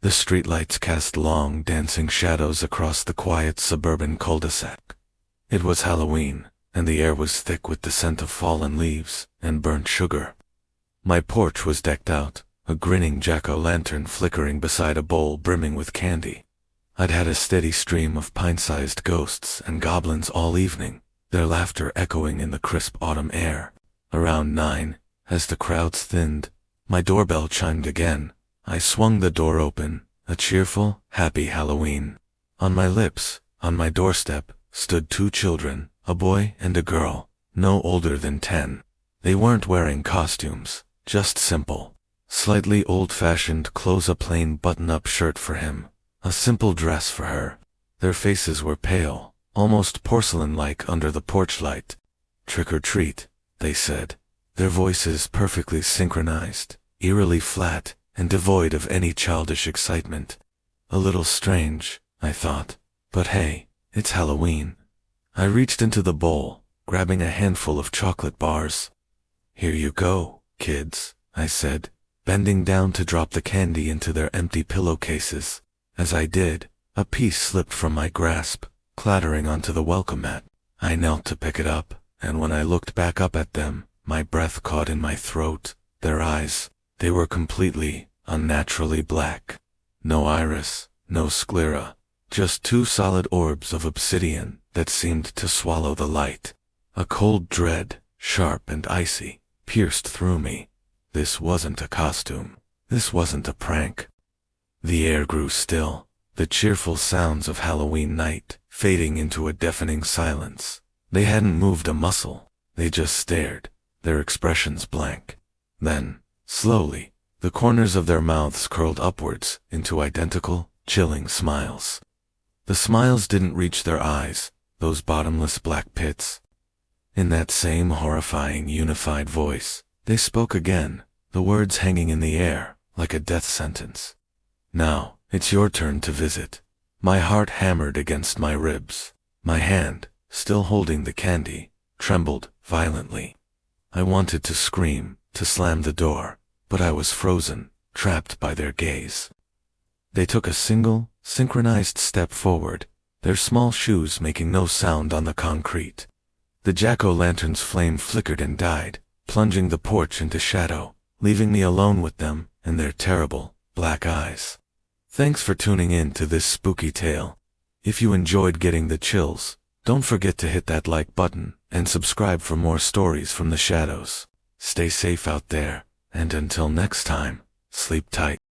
The streetlights cast long, dancing shadows across the quiet suburban cul-de-sac. It was Halloween, and the air was thick with the scent of fallen leaves and burnt sugar. My porch was decked out, a grinning jack-o'-lantern flickering beside a bowl brimming with candy. I'd had a steady stream of pint-sized ghosts and goblins all evening, their laughter echoing in the crisp autumn air. Around 9, as the crowds thinned, my doorbell chimed again. I swung the door open, a cheerful, happy Halloween. On my lips, on my doorstep, stood 2 children, a boy and a girl, no older than 10. They weren't wearing costumes, just simple, slightly old-fashioned clothes, a plain button-up shirt for him, a simple dress for her. Their faces were pale, almost porcelain-like under the porch light. "Trick or treat," they said, their voices perfectly synchronized, eerily flat, and devoid of any childish excitement. A little strange, I thought, but hey, it's Halloween. I reached into the bowl, grabbing a handful of chocolate bars. "Here you go, kids," I said, bending down to drop the candy into their empty pillowcases. As I did, a piece slipped from my grasp, clattering onto the welcome mat. I knelt to pick it up, and when I looked back up at them, my breath caught in my throat. Their eyes, they were completely, unnaturally black. No iris, no sclera, just 2 solid orbs of obsidian that seemed to swallow the light. A cold dread, sharp and icy, pierced through me. This wasn't a costume. This wasn't a prank. The air grew still, the cheerful sounds of Halloween night fading into a deafening silence. They hadn't moved a muscle. They just stared, their expressions blank. Then, slowly, the corners of their mouths curled upwards into identical, chilling smiles. The smiles didn't reach their eyes, those bottomless black pits. In that same horrifying, unified voice, they spoke again, the words hanging in the air, like a death sentence. "Now, it's your turn to visit." My heart hammered against my ribs. My hand, still holding the candy, trembled violently. I wanted to scream, to slam the door, but I was frozen, trapped by their gaze. They took a single, synchronized step forward, their small shoes making no sound on the concrete. The jack-o'-lantern's flame flickered and died, plunging the porch into shadow, leaving me alone with them and their terrible, black eyes. Thanks for tuning in to this spooky tale. If you enjoyed getting the chills, don't forget to hit that like button and subscribe for more stories from the shadows. Stay safe out there, and until next time, sleep tight.